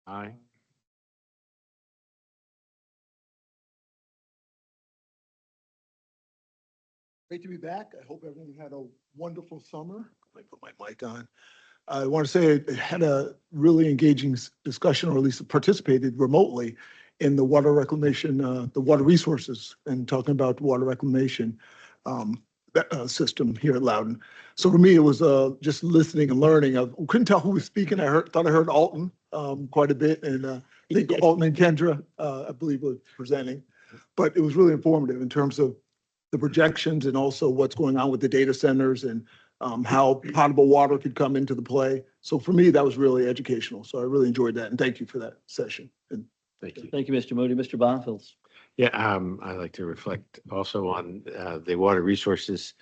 Aye. Great to be back. I hope everyone had a wonderful summer. Let me put my mic on. I want to say I had a really engaging discussion, or at least participated remotely in the water reclamation, the water resources, and talking about water reclamation um, system here at Loudon. So for me, it was just listening and learning. I couldn't tell who was speaking. Thought I heard Alton quite a bit, and I think Alton and Kendra, I believe, were presenting. But it was really informative in terms of the projections and also what's going on with the data centers and how potable water could come into the play. So for me, that was really educational. So I really enjoyed that. And thank you for that session. And Thank you. Thank you, Mr. Moody. Mr. Bonfils. Yeah, I'd like to reflect also on the water resources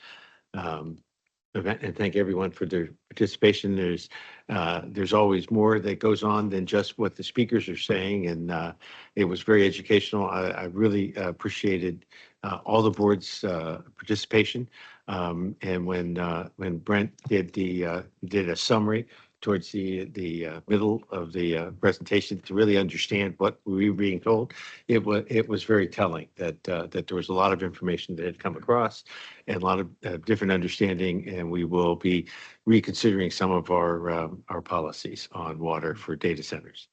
event and thank everyone for their participation. There's always more that goes on than just what the speakers are saying, and it was very educational. I really appreciated all the board's participation. And when Brent did a summary towards the middle of the presentation to really understand what we were being told, it was very telling that there was a lot of information that had come across and a lot of different understanding, and we will be reconsidering some of our policies on water for data centers.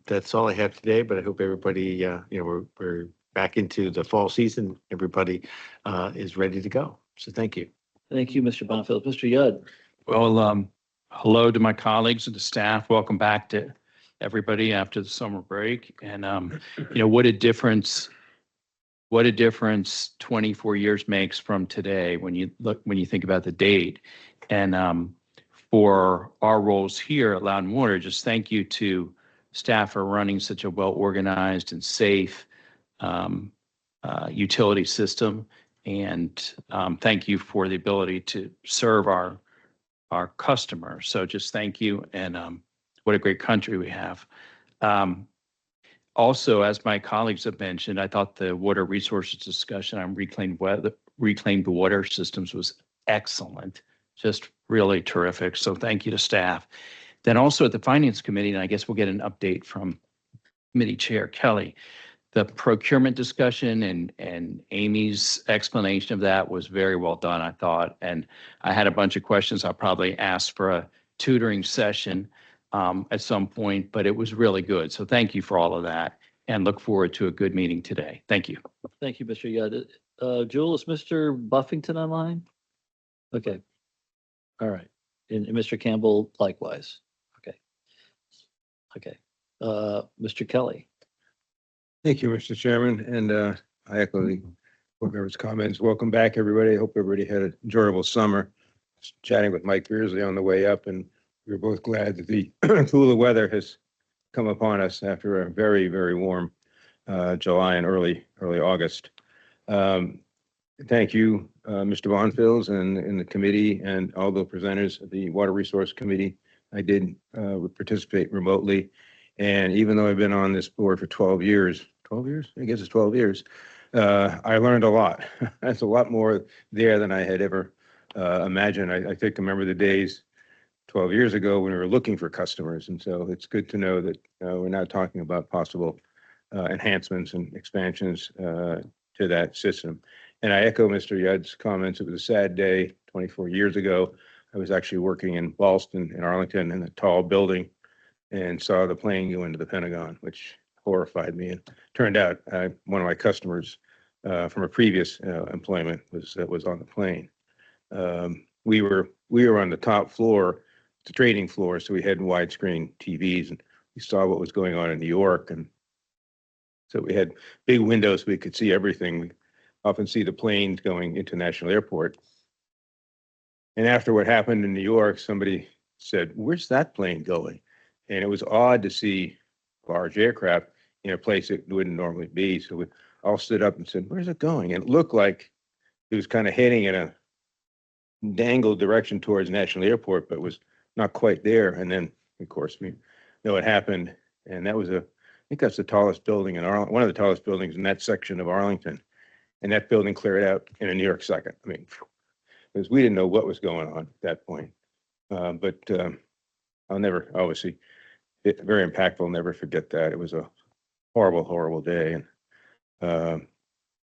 That's all I have today, but I hope everybody, we're back into the fall season. Everybody is ready to go. So thank you. Thank you, Mr. Bonfils. Mr. Yudd. Well, hello to my colleagues and the staff. Welcome back to everybody after the summer break. And, what a difference 24 years makes from today when you think about the date. And for our roles here at Loudon Water, just thank you to staff for running such a well-organized and safe utility system. And thank you for the ability to serve our customers. So just thank you. And what a great country we have. Also, as my colleagues have mentioned, I thought the water resources discussion on reclaimed water systems was excellent, just really terrific. So thank you to staff. Then also at the Finance Committee, and I guess we'll get an update from Committee Chair Kelly, the procurement discussion and Amy's explanation of that was very well done, I thought. And I had a bunch of questions. I'll probably ask for a tutoring session at some point, but it was really good. So thank you for all of that and look forward to a good meeting today. Thank you. Thank you, Mr. Yudd. Jewel, is Mr. Buffington online? Okay. All right. And Mr. Campbell likewise. Okay. Okay. Mr. Kelly. Thank you, Mr. Chairman, and I echo the board members' comments. Welcome back, everybody. I hope everybody had an enjoyable summer. Chatting with Mike Beersley on the way up, and we were both glad that the cooler weather has come upon us after a very, very warm July and early August. Thank you, Mr. Bonfils and the committee and all the presenters of the Water Resource Committee. I did participate remotely, and even though I've been on this board for 12 years, I guess it's 12 years, I learned a lot. That's a lot more there than I had ever imagined. I think I remember the days 12 years ago when we were looking for customers. And so it's good to know that we're now talking about possible enhancements and expansions to that system. And I echo Mr. Yudd's comments. It was a sad day 24 years ago. I was actually working in Ballston in Arlington in a tall building and saw the plane go into the Pentagon, which horrified me. And turned out one of my customers from a previous employment was on the plane. We were on the top floor, the trading floor, so we had widescreen TVs, and we saw what was going on in New York, and so we had big windows, we could see everything. We often see the planes going International Airport. And after what happened in New York, somebody said, "Where's that plane going?" And it was odd to see large aircraft in a place it wouldn't normally be. So we all stood up and said, "Where's it going?" And it looked like it was kind of heading in a dangled direction towards National Airport, but was not quite there. And then, of course, we know what happened. And that was I think that's the tallest building in Arlington, one of the tallest buildings in that section of Arlington. And that building cleared out in a New York second. I mean, because we didn't know what was going on at that point. But I'll never obviously very impactful. Never forget that. It was a horrible, horrible day. And I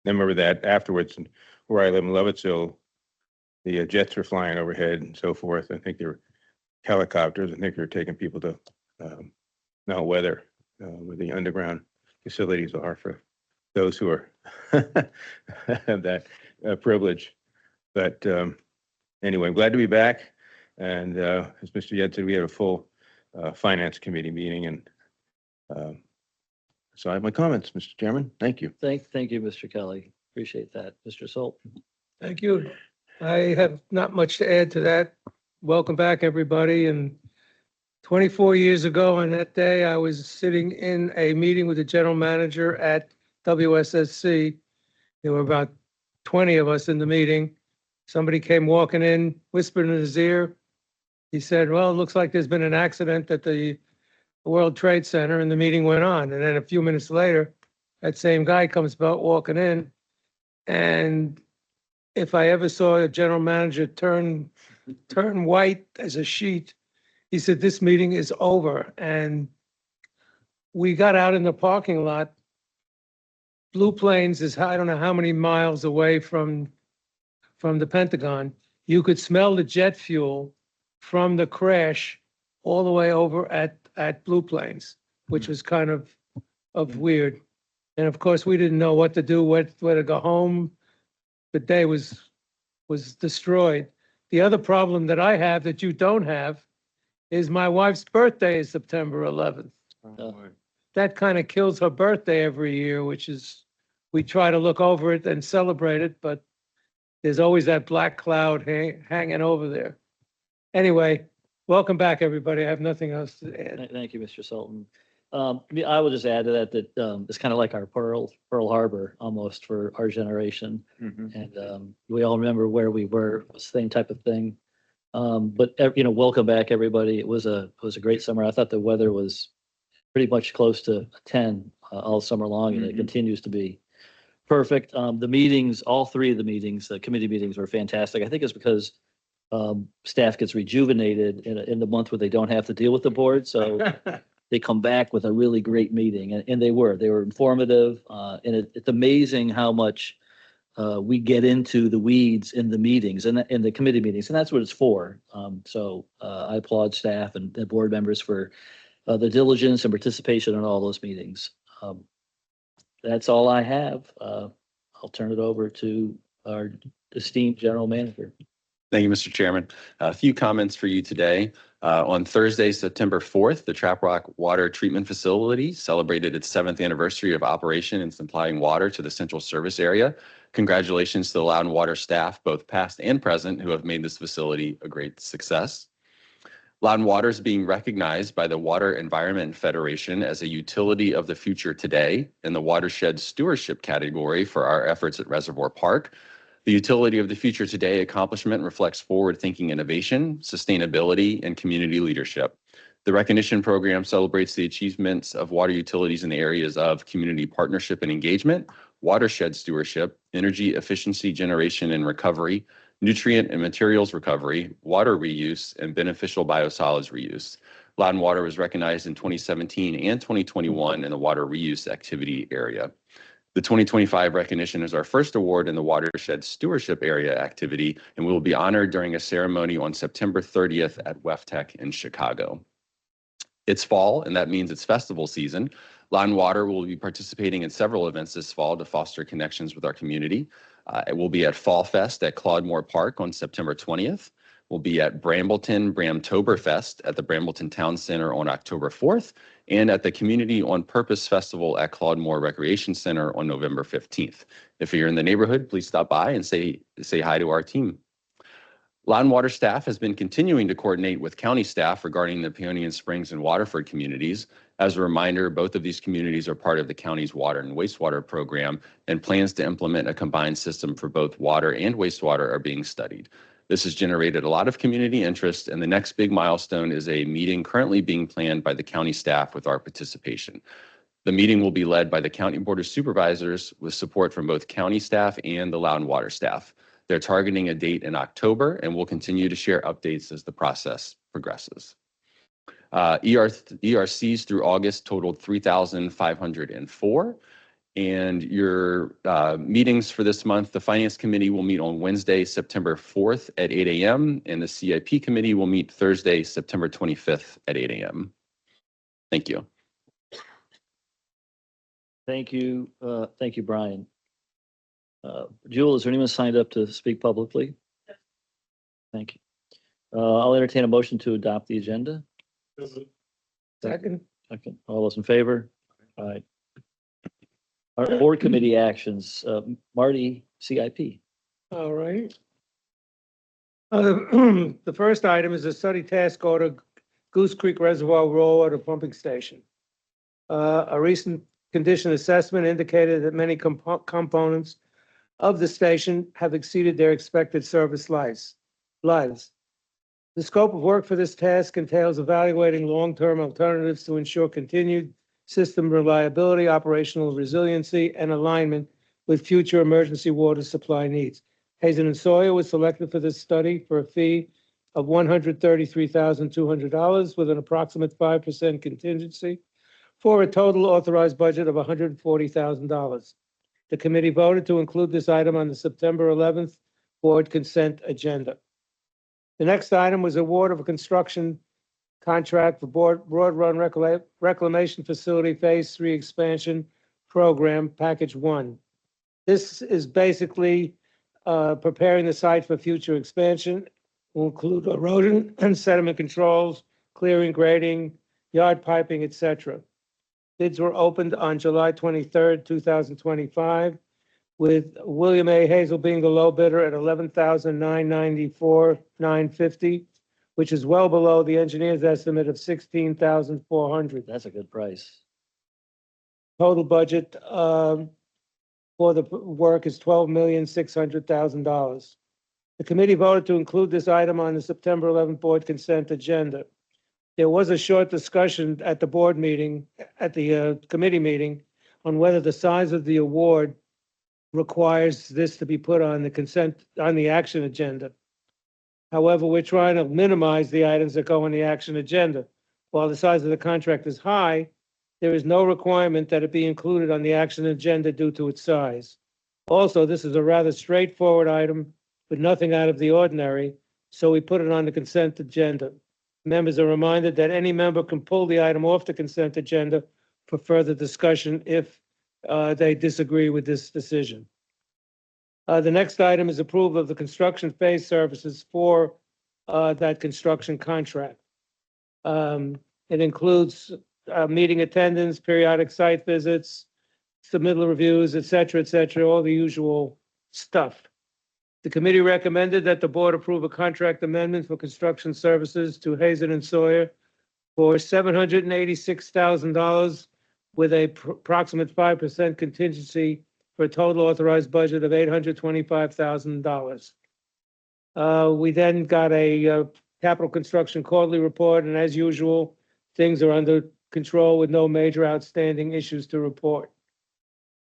remember that afterwards, and where I live in Lovettsville, the jets were flying overhead and so forth. I think they were helicopters. I think they were taking people to now weather where the underground facilities are for those who are have that privilege. But anyway, I'm glad to be back. And as Mr. Yed said, we had a full finance committee meeting, and so I have my comments, Mr. Chairman. Thank you. Thank you, Mr. Kelly. Appreciate that. Mr. Salt. Thank you. I have not much to add to that. Welcome back, everybody. And 24 years ago on that day, I was sitting in a meeting with the general manager at WSSC. There were about 20 of us in the meeting. Somebody came walking in, whispered in his ear. He said, well, it looks like there's been an accident at the World Trade Center, and the meeting went on. And then a few minutes later, that same guy comes about walking in. And if I ever saw a general manager turn white as a sheet, he said, this meeting is over. And we got out in the parking lot. Blue Plains is, I don't know how many miles away from the Pentagon. You could smell the jet fuel from the crash all the way over at Blue Plains, which was kind of weird. And of course, we didn't know what to do, where to go home. The day was destroyed. The other problem that I have that you don't have is my wife's birthday is September 11th. That kind of kills her birthday every year, which is, we try to look over it and celebrate it, but there's always that black cloud hanging over there. Anyway, welcome back, everybody. I have nothing else to add. Thank you, Mr. Sultan. I will just add to that it's kind of like our Pearl Harbor almost for our generation. And we all remember where we were, same type of thing. But welcome back, everybody. It was a great summer. I thought the weather was pretty much close to 10 all summer long, and it continues to be perfect. The meetings, all three of the meetings, the committee meetings were fantastic. I think it's because staff gets rejuvenated in the month where they don't have to deal with the board. So they come back with a really great meeting, and they were informative. And it's amazing how much we get into the weeds in the meetings and in the committee meetings, and that's what it's for. So I applaud staff and the board members for the diligence and participation in all those meetings. That's all I have. I'll turn it over to our esteemed general manager. Thank you, Mr. Chairman. A few comments for you today. On Thursday, September 4th, the Trap Rock Water Treatment Facility celebrated its 7th anniversary of operation and supplying water to the central service area. Congratulations to the Loudon Water staff, both past and present, who have made this facility a great success. Loudon Water is being recognized by the Water Environment Federation as a utility of the future today in the watershed stewardship category for our efforts at Reservoir Park. The utility of the future today accomplishment reflects forward-thinking innovation, sustainability, and community leadership. The recognition program celebrates the achievements of water utilities in the areas of community partnership and engagement, watershed stewardship, energy efficiency generation and recovery, nutrient and materials recovery, water reuse, and beneficial biosolids reuse. Loudon Water was recognized in 2017 and 2021 in the water reuse activity area. The 2025 recognition is our first award in the watershed stewardship area activity, and we will be honored during a ceremony on September 30th at WEFTEC in Chicago. It's fall, and that means it's festival season. Loudon Water will be participating in several events this fall to foster connections with our community. It will be at Fall Fest at Claude Park on September 20th. We'll be at Brambleton Bramtoberfest at the Brambleton Town Center on October 4th, and at the Community on Purpose Festival at Claude Recreation Center on November 15th. If you're in the neighborhood, please stop by and say hi to our team. Loudon Water staff has been continuing to coordinate with county staff regarding the Peonian Springs and Waterford communities. As a reminder, both of these communities are part of the county's water and wastewater program, and plans to implement a combined system for both water and wastewater are being studied. This has generated a lot of community interest, and the next big milestone is a meeting currently being planned by the county staff with our participation. The meeting will be led by the County Board of Supervisors with support from both county staff and the Loudon Water staff. They're targeting a date in October, and we'll continue to share updates as the process progresses. ERCs through August totaled 3,504. And your meetings for this month, the Finance Committee will meet on Wednesday, September 4th at 8 a.m. and the CIP Committee will meet Thursday, September 25th at 8 a.m. Thank you. Thank you. Thank you, Brian. Jewel, is there anyone signed up to speak publicly? Thank you. I'll entertain a motion to adopt the agenda. Second. Second. All those in favor? All right. Our board committee actions, Marty, CIP. All right. The first item is a study task order, Goose Creek Reservoir Raw Water Pumping Station. A recent condition assessment indicated that many components of the station have exceeded their expected service lives. The scope of work for this task entails evaluating long-term alternatives to ensure continued system reliability, operational resiliency, and alignment with future emergency water supply needs. Hazen and Sawyer was selected for this study for a fee of $133,200 with an approximate 5% contingency for a total authorized budget of $140,000. The committee voted to include this item on the September 11th board consent agenda. The next item was award of a construction contract for Broad Run Reclamation Facility Phase 3 Expansion Program, Package 1. This is basically preparing the site for future expansion. Will include erosion and sediment controls, clearing, grading, yard piping, etc. Bids were opened on July 23rd, 2025, with William A. Hazel being the low bidder at $11,994,950, which is well below the engineer's estimate of $16,400. That's a good price. Total budget for the work is $12,600,000. The committee voted to include this item on the September 11th board consent agenda. There was a short discussion at the board meeting, at the committee meeting, on whether the size of the award requires this to be put on the action agenda. However, we're trying to minimize the items that go on the action agenda. While the size of the contract is high, there is no requirement that it be included on the action agenda due to its size. Also, this is a rather straightforward item with nothing out of the ordinary, so we put it on the consent agenda. Members are reminded that any member can pull the item off the consent agenda for further discussion if they disagree with this decision. The next item is approval of the construction phase services for that construction contract. It includes meeting attendance, periodic site visits, submittal reviews, et cetera, all the usual stuff. The committee recommended that the board approve a contract amendment for construction services to Hazen and Sawyer for $786,000 with a approximate 5% contingency for a total authorized budget of $825,000. We then got a capital construction quarterly report, and as usual, things are under control with no major outstanding issues to report.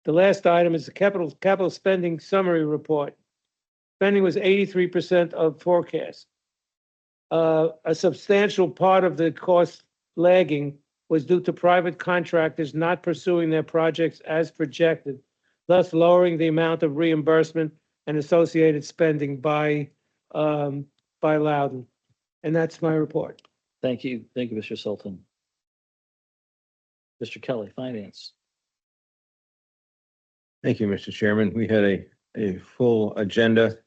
The last item is the capital spending summary report. Spending was 83% of forecast. A substantial part of the cost lagging was due to private contractors not pursuing their projects as projected, thus lowering the amount of reimbursement and associated spending by Loudon. And that's my report. Thank you. Thank you, Mr. Sultan. Mr. Kelly, Finance. Thank you, Mr. Chairman. We had a full agenda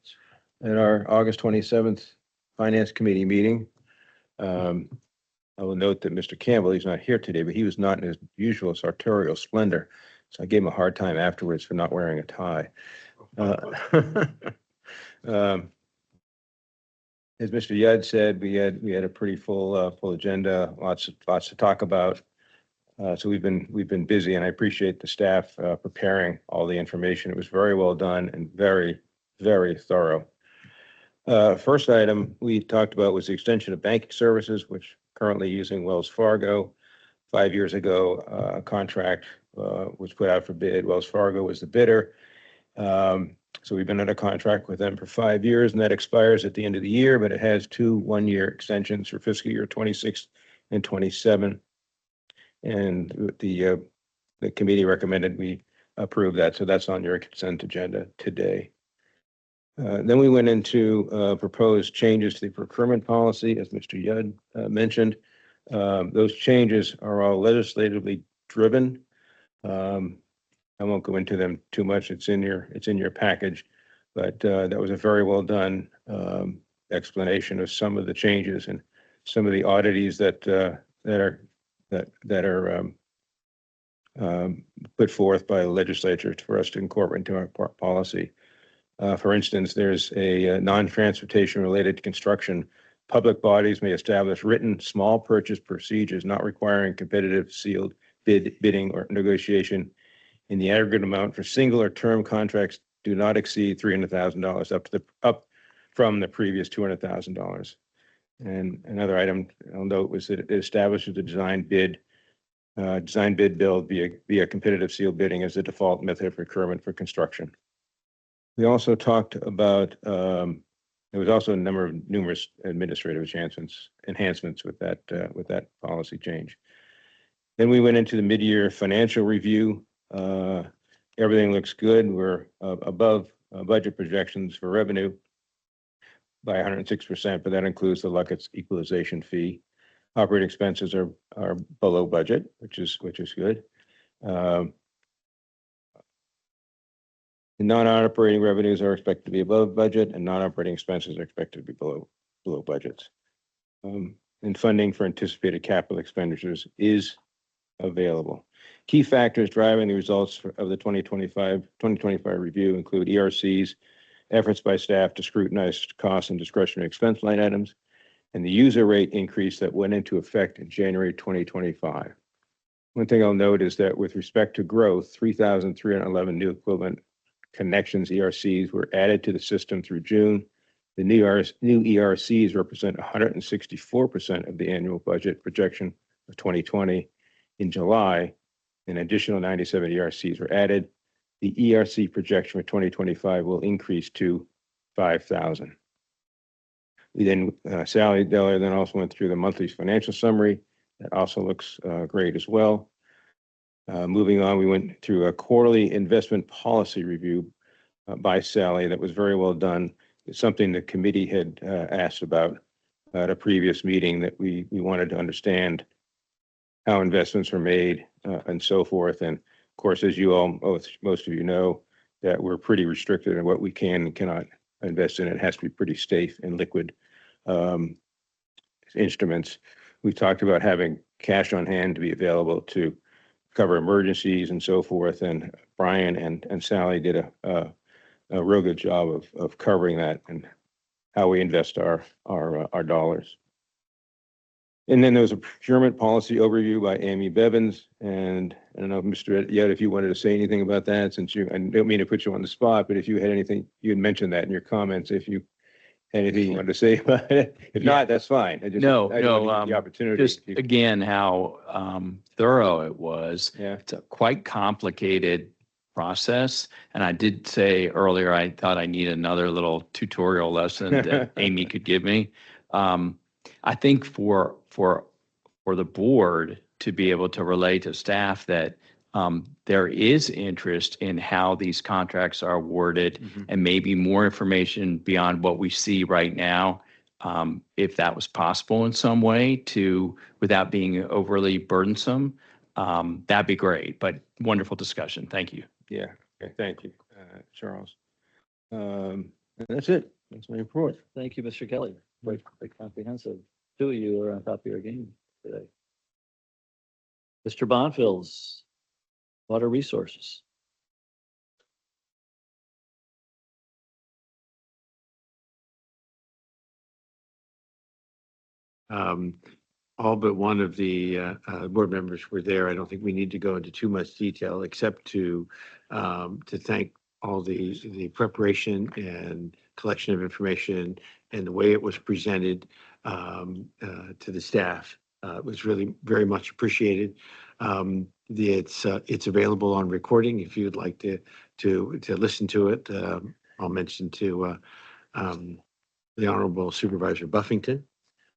at our August 27th Finance Committee meeting. I will note that Mr. Campbell, he's not here today, but he was not in his usual sartorial splendor. So I gave him a hard time afterwards for not wearing a tie. As Mr. Yudd said, we had a pretty full agenda, lots to talk about. So we've been busy, and I appreciate the staff preparing all the information. It was very well done and very, very thorough. First item we talked about was the extension of banking services, which currently using Wells Fargo. 5 years ago, a contract was put out for bid. Wells Fargo was the bidder. So we've been under contract with them for 5 years, and that expires at the end of the year, but it has 2 one-year extensions for fiscal year 26 and 27. And the committee recommended we approve that. So that's on your consent agenda today. Then we went into proposed changes to the procurement policy, as Mr. Yudd mentioned. Those changes are all legislatively driven. I won't go into them too much. It's in your package, but that was a very well done explanation of some of the changes and some of the oddities that are put forth by the legislature for us to incorporate into our policy. For instance, there's a non-transportation related to construction. Public bodies may establish written small purchase procedures not requiring competitive sealed bidding or negotiation in the aggregate amount for single or term contracts do not exceed $300,000 up from the previous $200,000. And another item I'll note was that it establishes the design bid build via competitive sealed bidding as the default method of procurement for construction. We also talked about, there was also a number of numerous administrative enhancements with that policy change. Then we went into the mid-year financial review. Everything looks good. We're above budget projections for revenue by 106%, but that includes the Luckett's equalization fee. Operating expenses are below budget, which is good. The non-operating revenues are expected to be above budget, and non-operating expenses are expected to be below budgets. And funding for anticipated capital expenditures is available. Key factors driving the results of the 2025 review include ERC's efforts by staff to scrutinize costs and discretionary expense line items, and the user rate increase that went into effect in January 2025. One thing I'll note is that with respect to growth, 3,311 new equivalent connections, ERCs, were added to the system through June. The new ERCs represent 164% of the annual budget projection of 2020. In July, an additional 97 ERCs were added. The ERC projection for 2025 will increase to 5,000. We then, Sally Deller then also went through the monthly financial summary. That also looks great as well. Moving on, we went through a quarterly investment policy review by Sally that was very well done. It's something the committee had asked about at a previous meeting, that we wanted to understand how investments are made and so forth. And of course, as you all, most of you know, that we're pretty restricted in what we can and cannot invest in. It has to be pretty safe and liquid instruments. We talked about having cash on hand to be available to cover emergencies and so forth. And Brian and Sally did a real good job of covering that and how we invest our dollars. And then there was a procurement policy overview by Amy Bevins. And I don't know, Mr. Yudd, if you wanted to say anything about that, since I don't mean to put you on the spot, but if you had anything, you had mentioned that in your comments, if you had anything you wanted to say about it. If not, that's fine. I just wanted to give you the opportunity. Just again, how thorough it was. Yeah. It's a quite complicated process. And I did say earlier, I thought I need another little tutorial lesson that Amy could give me. I think for the board to be able to relay to staff that there is interest in how these contracts are awarded, and maybe more information beyond what we see right now, if that was possible in some way without being overly burdensome, that'd be great. But wonderful discussion. Thank you. Yeah. Okay. Thank you, Charles. And that's it. That's my report. Thank you, Mr. Kelly. Quite comprehensive. Two of you are on top of your game today. Mr. Bonfils, Water Resources. All but one of the board members were there. I don't think we need to go into too much detail, except to thank all the preparation and collection of information and the way it was presented to the staff. It was really very much appreciated. It's available on recording if you'd like to listen to it. I'll mention to the Honorable Supervisor Buffington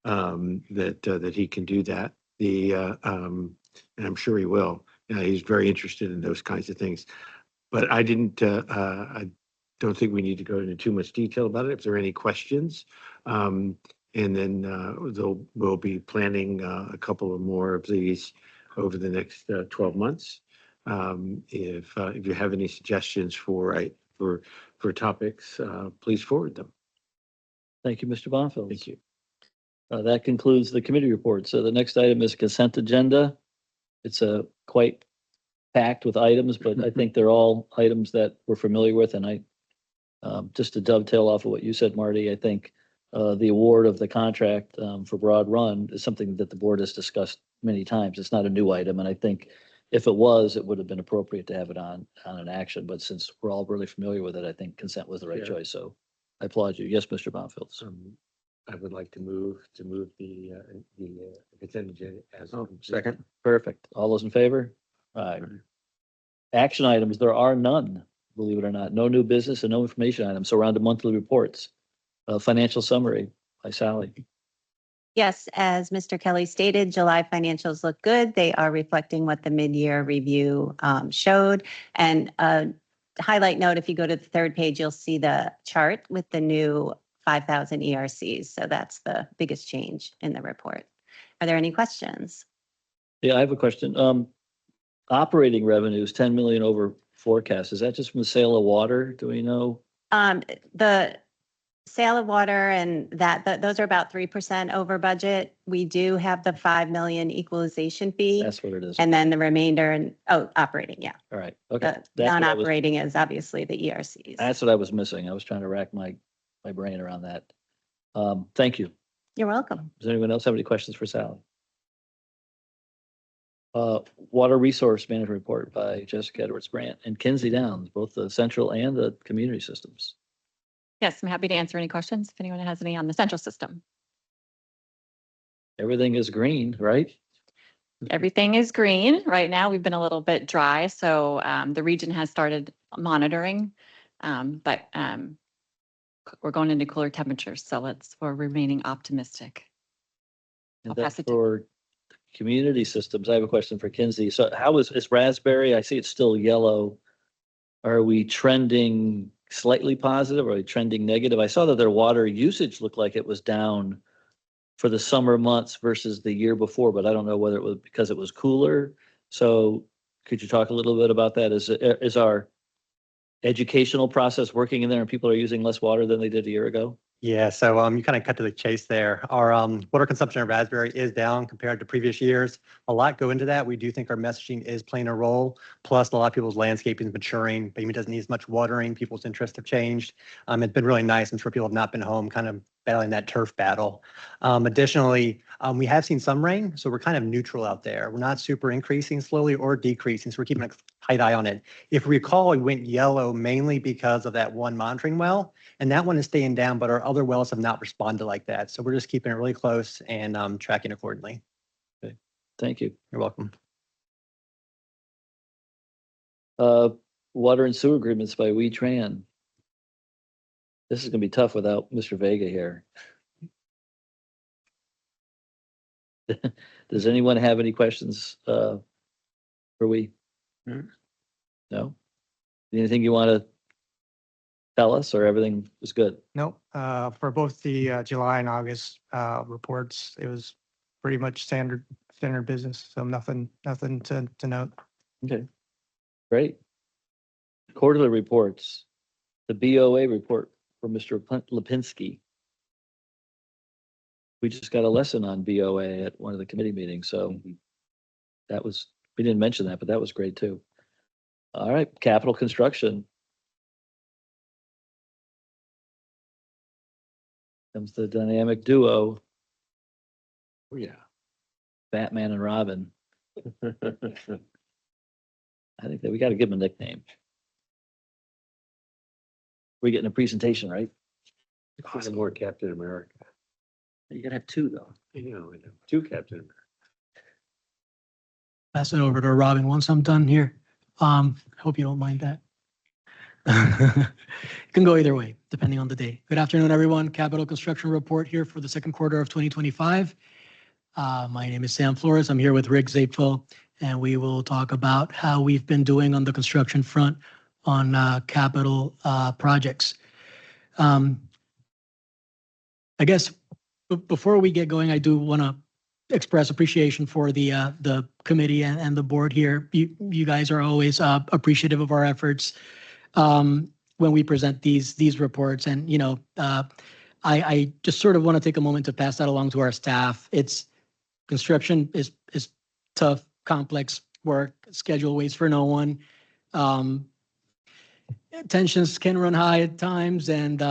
that he can do that. and I'm sure he will. He's very interested in those kinds of things. But I don't think we need to go into too much detail about it. If there are any questions, and then we'll be planning a couple of more of these over the next 12 months. If you have any suggestions for topics, please forward them. Thank you, Mr. Bonfield. Thank you. That concludes the committee report. So the next item is consent agenda. It's quite packed with items, but I think they're all items that we're familiar with. And just to dovetail off of what you said, Marty, I think the award of the contract for Broad Run is something that the board has discussed many times. It's not a new item. And I think if it was, it would have been appropriate to have it on an action. But since we're all really familiar with it, I think consent was the right choice. So I applaud you. Yes, Mr. Bonfield. I would like to move the consent agenda as. Second. Perfect. All those in favor? All right. Action items, there are none, believe it or not. No new business and no information items. So we're on to monthly reports. Financial summary by Sally. Yes, as Mr. Kelly stated, July financials look good. They are reflecting what the mid-year review showed. And highlight note, if you go to the third page, you'll see the chart with the new 5,000 ERCs. So that's the biggest change in the report. Are there any questions? Yeah, I have a question. Operating revenues, 10 million over forecast. Is that just from the sale of water? Do we know? The sale of water and those are about 3% over budget. We do have the 5 million equalization fee. That's what it is. And then the remainder operating, yeah. All right. Okay. The non-operating is obviously the ERCs. That's what I was missing. I was trying to rack my brain around that. Thank you. You're welcome. Does anyone else have any questions for Sally? Water Resource Management Report by Jessica Edwards Brandt and Kinsey Downs, both the central and the community systems. Yes, I'm happy to answer any questions if anyone has any on the central system. Everything is green, right? Everything is green. Right now, we've been a little bit dry, so the region has started monitoring, but we're going into cooler temperatures, so we're remaining optimistic. And I'll then pass it to- for community systems, I have a question for Kinsey. So how is Raspberry? I see it's still yellow. Are we trending slightly positive? Are we trending negative? I saw that their water usage looked like it was down for the summer months versus the year before, but I don't know whether it was because it was cooler. So could you talk a little bit about that? Is our educational process working in there and people are using less water than they did a year ago? Yeah, so you kind of cut to the chase there. Our water consumption of Raspberry is down compared to previous years. A lot go into that. We do think our messaging is playing a role. Plus, a lot of people's landscaping is maturing. Pavement doesn't need as much watering. People's interests have changed. It's been really nice. I'm sure people have not been home kind of battling that turf battle. Additionally, we have seen some rain, so we're kind of neutral out there. We're not super increasing slowly or decreasing, so we're keeping a tight eye on it. If we recall, we went yellow mainly because of that one monitoring well, and that one is staying down, but our other wells have not responded like that. So we're just keeping it really close and tracking accordingly. Okay, thank you. You're welcome. Water and sewer agreements by We Tran. This is gonna be tough without Mr. Vega here. Does anyone have any questions for We? No? Anything you want to tell us, or everything was good? Nope. For both the July and August reports, it was pretty much standard business. So nothing to note. Okay, great. Quarterly reports, the BOA report for Mr. Lipinski. We just got a lesson on BOA at one of the committee meetings, so that was, we didn't mention that, but that was great too. All right, capital construction. Comes the dynamic duo, Oh, yeah. Batman and Robin. I think that we got to give them a nickname. We're getting a presentation, right? Awesome. More Captain America. You gotta have two though. I know. Two Captain America. Pass it over to Robin once I'm done here. Hope you don't mind that. It can go either way, depending on the day. Good afternoon, everyone. Capital construction report here for the second quarter of 2025. My name is Sam Flores. I'm here with Rick Zapefel, and we will talk about how we've been doing on the construction front on capital projects. I guess before we get going, I do want to express appreciation for the committee and the board here. You guys are always appreciative of our efforts when we present these reports. And, you know, I just sort of want to take a moment to pass that along to our staff. Construction is tough, complex work, schedule waits for no one. Tensions can run high at times, and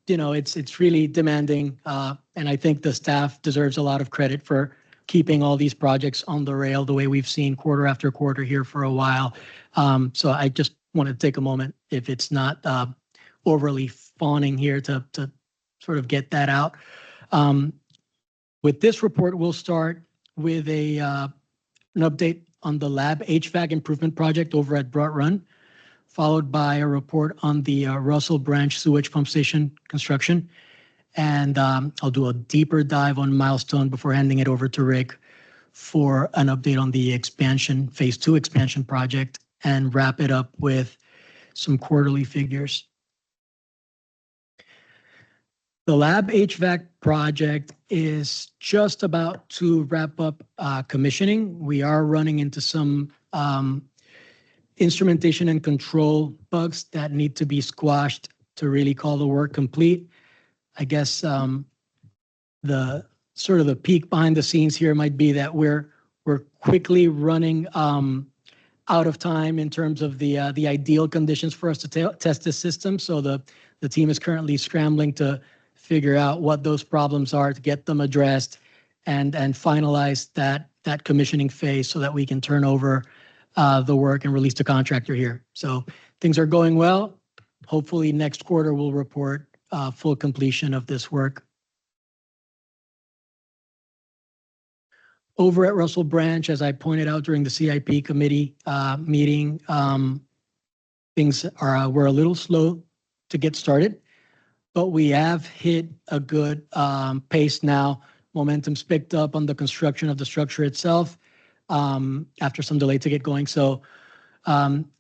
you know, it's really demanding. And I think the staff deserves a lot of credit for keeping all these projects on the rail the way we've seen quarter after quarter here for a while. So I just want to take a moment, if it's not overly fawning here, to sort of get that out. With this report, we'll start with an update on the lab HVAC improvement project over at Broad Run, followed by a report on the Russell Branch sewage pump station construction. And I'll do a deeper dive on Milestone before handing it over to Rick for an update on the expansion, phase 2 expansion project, and wrap it up with some quarterly figures. The lab HVAC project is just about to wrap up commissioning. We are running into some instrumentation and control bugs that need to be squashed to really call the work complete. I guess the sort of the peek behind the scenes here might be that we're quickly running out of time in terms of the ideal conditions for us to test this system. So the team is currently scrambling to figure out what those problems are, to get them addressed, and finalize that commissioning phase so that we can turn over the work and release the contractor here. So things are going well. Hopefully next quarter we'll report full completion of this work. Over at Russell Branch, as I pointed out during the CIP committee meeting, things were a little slow to get started, but we have hit a good pace now. Momentum's picked up on the construction of the structure itself after some delay to get going. So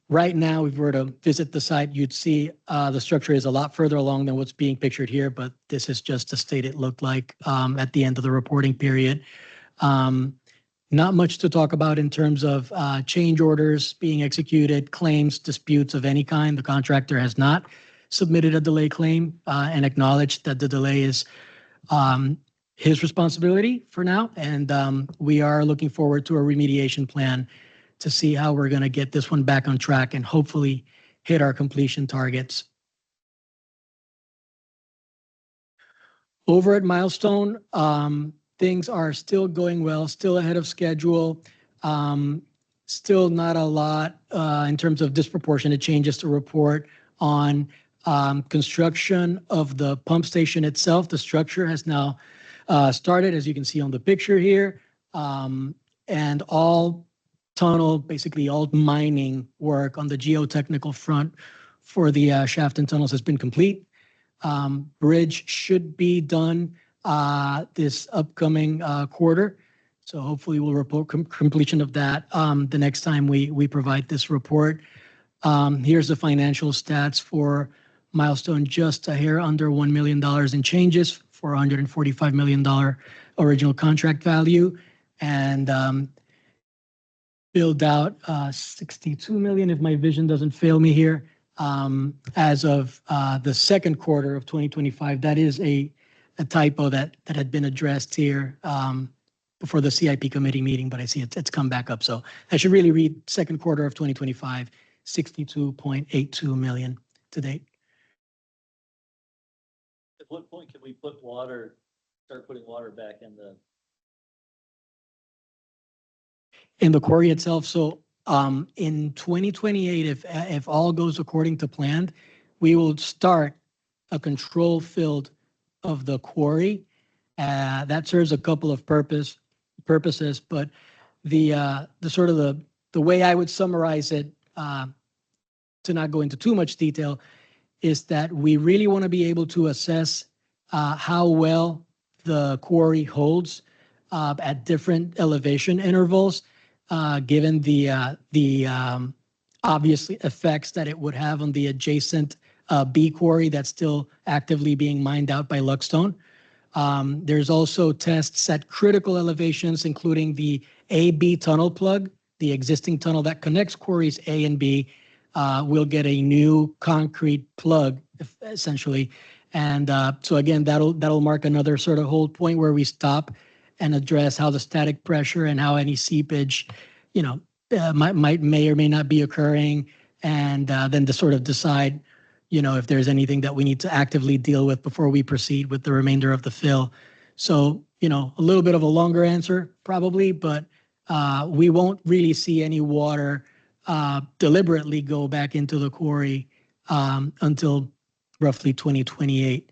right now, if we were to visit the site, you'd see the structure is a lot further along than what's being pictured here, but this is just the state it looked like at the end of the reporting period. Not much to talk about in terms of change orders being executed, claims, disputes of any kind. The contractor has not submitted a delay claim and acknowledged that the delay is his responsibility for now. And we are looking forward to a remediation plan to see how we're going to get this one back on track and hopefully hit our completion targets. Over at Milestone, things are still going well, still ahead of schedule. Still not a lot in terms of disproportionate changes to report on construction of the pump station itself. The structure has now started, as you can see on the picture here, and all tunnel, basically all mining work on the geotechnical front for the shaft and tunnels has been complete. Bridge should be done this upcoming quarter. So hopefully we'll report completion of that the next time we provide this report. Here's the financial stats for Milestone, just a hair under $1 million in changes for $145 million original contract value, and billed out 62 million, if my vision doesn't fail me here, as of the second quarter of 2025. That is a typo that had been addressed here before the CIP committee meeting, but I see it's come back up. So I should really read second quarter of 2025, 62.82 million to date. At what point can we start putting water back in the quarry itself? So in 2028, if all goes according to plan, we will start a control field of the quarry. That serves a couple of purposes, but the sort of the way I would summarize it, to not go into too much detail, is that we really want to be able to assess how well the quarry holds at different elevation intervals, given the obviously effects that it would have on the adjacent B quarry that's still actively being mined out by Luckstone. There's also tests at critical elevations, including the A-B tunnel plug, the existing tunnel that connects quarries A and B. Will get a new concrete plug, essentially. And so again, that'll mark another sort of hold point where we stop and address how the static pressure and how any seepage, may or may not be occurring, and then to sort of decide, if there's anything that we need to actively deal with before we proceed with the remainder of the fill. So, a little bit of a longer answer probably, but we won't really see any water deliberately go back into the quarry until roughly 2028.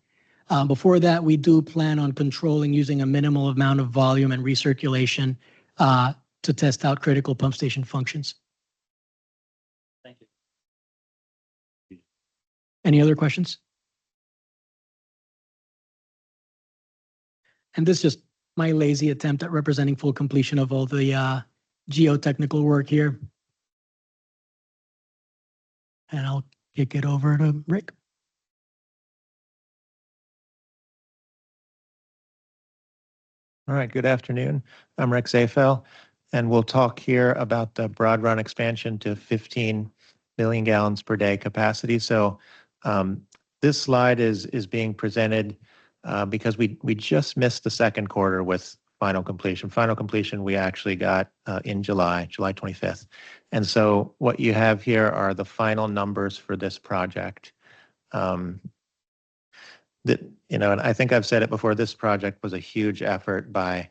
Before that, we do plan on controlling using a minimal amount of volume and recirculation to test out critical pump station functions. Thank you. Any other questions? And this is just my lazy attempt at representing full completion of all the geotechnical work here. And I'll kick it over to Rick. All right, good afternoon. I'm Rick Zafel, and we'll talk here about the Broad Run expansion to 15 million gallons per day capacity. So this slide is being presented because we just missed the second quarter with final completion. Final completion we actually got in July 25th. And so what you have here are the final numbers for this project. And I think I've said it before, this project was a huge effort by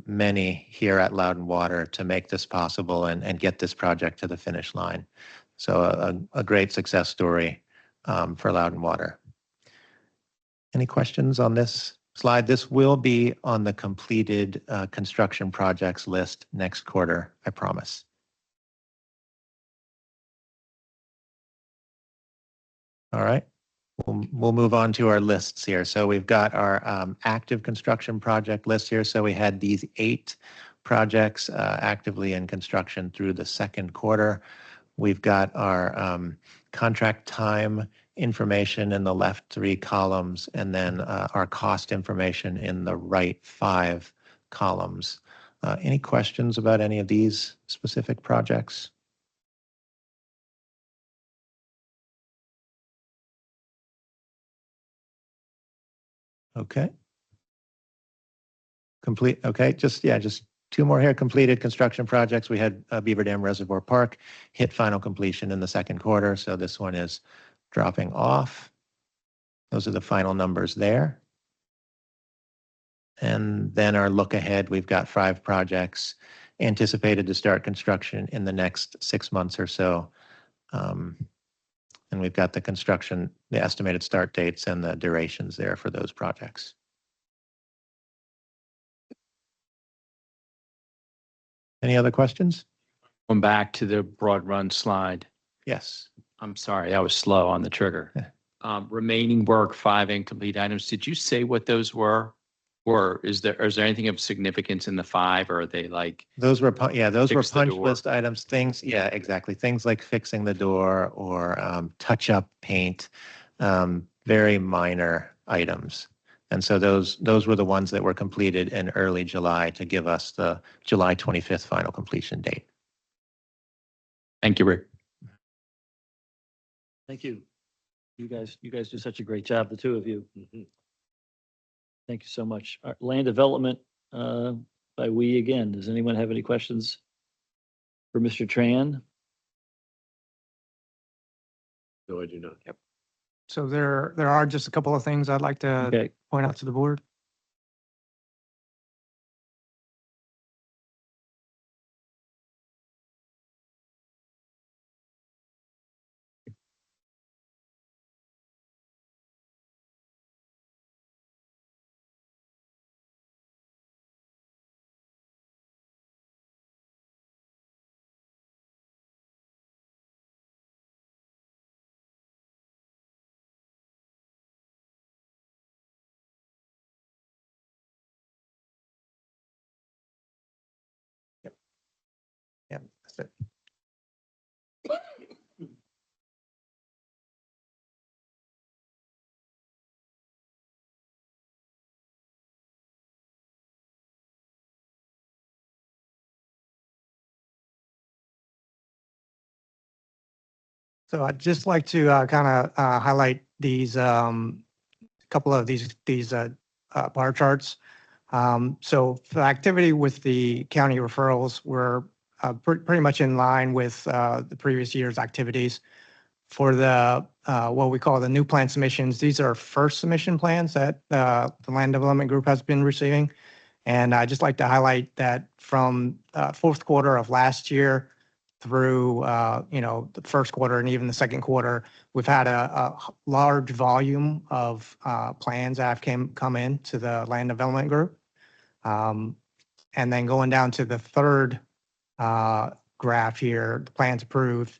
many here at Loudon Water to make this possible and get this project to the finish line. So a great success story for Loudon Water. Any questions on this slide? This will be on the completed construction projects list next quarter, I promise. All right. We'll move on to our lists here. So we've got our active construction project list here. So we had these 8 projects actively in construction through the second quarter. We've got our contract time information in the left 3 columns, and then our cost information in the right 5 columns. Any questions about any of these specific projects? Okay. Complete. Okay. Just 2 more here. Completed construction projects. We had Beaver Dam Reservoir Park hit final completion in the second quarter. So this one is dropping off. Those are the final numbers there. And then our look ahead, we've got 5 projects anticipated to start construction in the next 6 months or so. And we've got the construction, the estimated start dates and the durations there for those projects. Any other questions? Going back to the Broad Run slide. Yes. I'm sorry, I was slow on the trigger. Remaining work, 5 incomplete items. Did you say what those were? Or is there anything of significance in the 5, or are they like? Those were punch door. list items, things, yeah, exactly. Things like fixing the door or touch up paint, very minor items. And so those were the ones that were completed in early July to give us the July 25th final completion date. Thank you, Rick. Thank you. You guys do such a great job, the 2 of you. Thank you so much. Land development by we again. Does anyone have any questions for Mr. Tran? No, I do not. Yep. So there are just a couple of things I'd like to Okay. point out to the board. So I'd just like to kind of highlight these couple of these bar charts. So the activity with the county referrals were pretty much in line with the previous year's activities. For the what we call the new plan submissions, these are first submission plans that the Land Development Group has been receiving. And I'd just like to highlight that from fourth quarter of last year through, the first quarter and even the second quarter, we've had a large volume of plans that have come in to the Land Development Group. And then going down to the third graph here, the plans approved,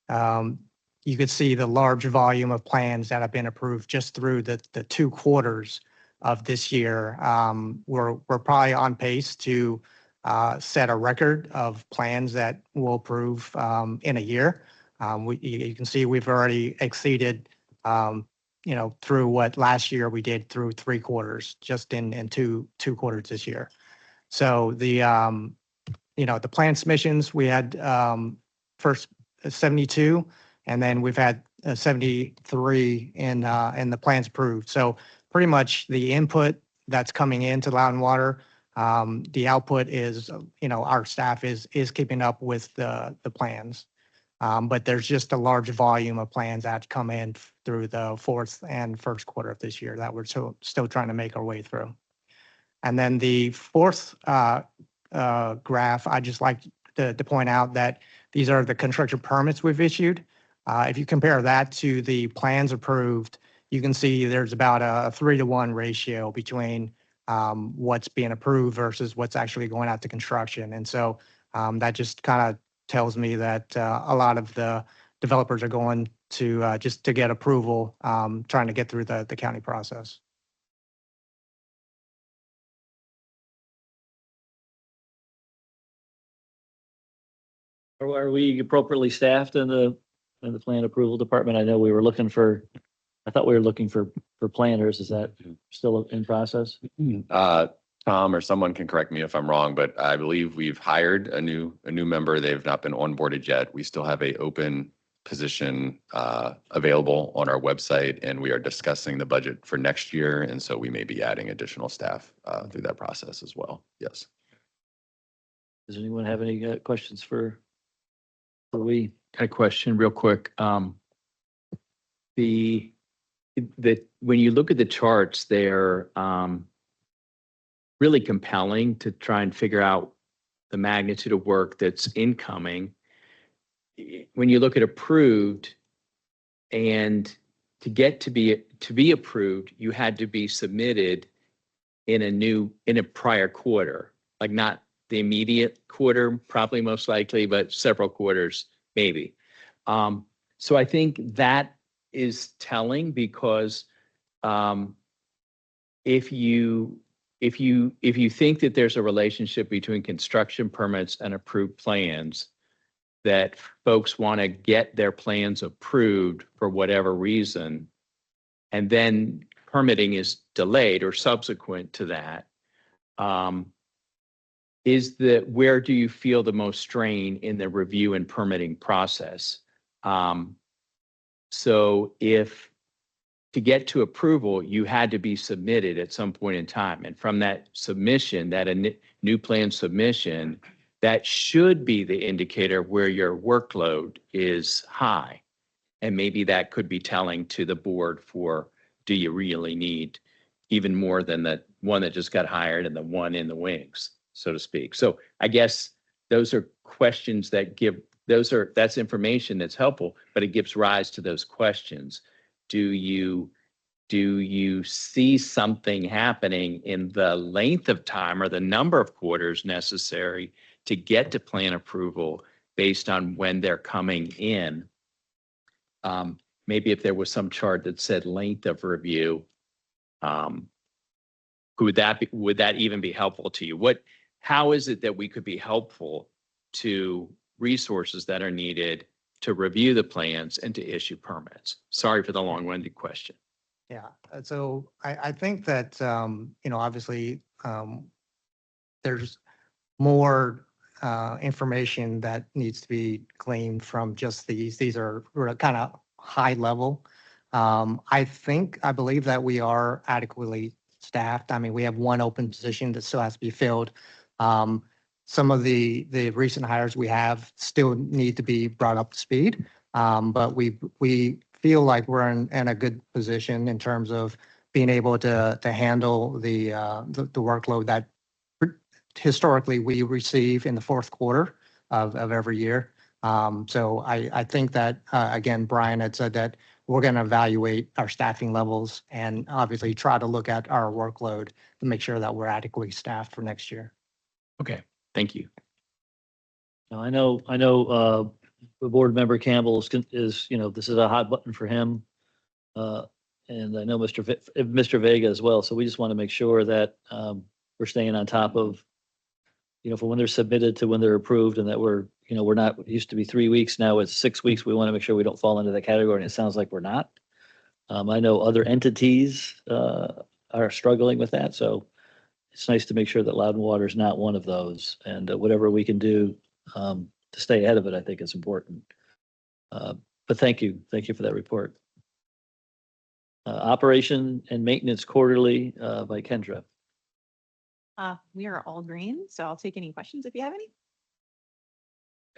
you could see the large volume of plans that have been approved just through the 2 quarters of this year. We're probably on pace to set a record of plans that we'll approve in a year. You can see we've already exceeded, through what last year we did through 3 quarters, just in two quarters this year. So the plan submissions, we had first 72, and then we've had 73 in the plans approved. So pretty much the input that's coming into Loudon Water, the output is, our staff is keeping up with the plans. But there's just a large volume of plans that come in through the fourth and first quarter of this year that we're still trying to make our way through. And then the fourth graph, I just like to point out that these are the construction permits we've issued. If you compare that to the plans approved, you can see there's about a 3-to-1 ratio between what's being approved versus what's actually going out to construction. And so that just kind of tells me that a lot of the developers are going to just to get approval, trying to get through the county process. Are we appropriately staffed in the plan approval department? I know I thought we were looking for planners. Is that still in process? Tom or someone can correct me if I'm wrong, but I believe we've hired a new member. They've not been onboarded yet. We still have a open position available on our website, and we are discussing the budget for next year. And so we may be adding additional staff through that process as well. Yes. Does anyone have any questions for we? Got a question real quick. When you look at the charts, they're really compelling to try and figure out the magnitude of work that's incoming. When you look at approved, and to get to be approved, you had to be submitted in a prior quarter, like not the immediate quarter, probably most likely, but several quarters maybe. So I think that is telling, because if you think that there's a relationship between construction permits and approved plans, that folks want to get their plans approved for whatever reason, and then permitting is delayed or subsequent to that, where do you feel the most strain in the review and permitting process? So if to get to approval, you had to be submitted at some point in time, and from that submission, that a new plan submission, that should be the indicator where your workload is high. And maybe that could be telling to the board for, do you really need even more than the one that just got hired and the one in the wings, so to speak. So I guess those are questions that's information that's helpful, but it gives rise to those questions. Do you see something happening in the length of time or the number of quarters necessary to get to plan approval based on when they're coming in? Maybe if there was some chart that said length of review, would that even be helpful to you? How is it that we could be helpful to resources that are needed to review the plans and to issue permits? Sorry for the long-winded question. Yeah, so I think that, obviously, there's more information that needs to be gleaned from just these. These are kind of high level. I believe that we are adequately staffed. I mean, we have one open position that still has to be filled. Some of the recent hires we have still need to be brought up to speed. But we feel like we're in a good position in terms of being able to handle the workload that historically we receive in the fourth quarter of every year. So I think that, again, Brian had said that we're going to evaluate our staffing levels and obviously try to look at our workload to make sure that we're adequately staffed for next year. Okay, thank you. Now, I know, the board member Campbell is, this is a hot button for him. And I know Mr. Vega as well. So we just want to make sure that, we're staying on top of, from when they're submitted to when they're approved, and that we're not, it used to be 3 weeks, now it's 6 weeks. We want to make sure we don't fall into that category, and it sounds like we're not. I know other entities, are struggling with that, so it's nice to make sure that Loudon Water is not one of those, and whatever we can do, to stay ahead of it, I think is important. But thank you for that report. Operation and maintenance quarterly, by Kendra. We are all green, so I'll take any questions if you have any.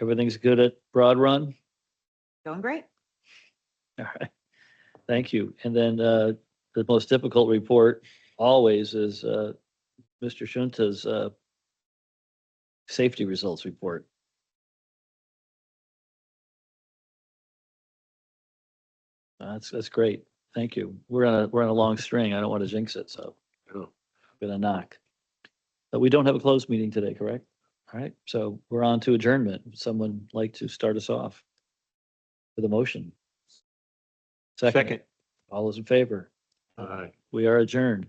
Everything's good at Broad Run? Going great. All right, thank you. And then the most difficult report always is Mr. Shunta's safety results report. That's great. Thank you. We're on a long string. I don't want to jinx it, so I'm gonna knock. But we don't have a closed meeting today, correct? All right, so we're on to adjournment. Would someone like to start us off with a motion? Second. All those in favor? All right. We are adjourned.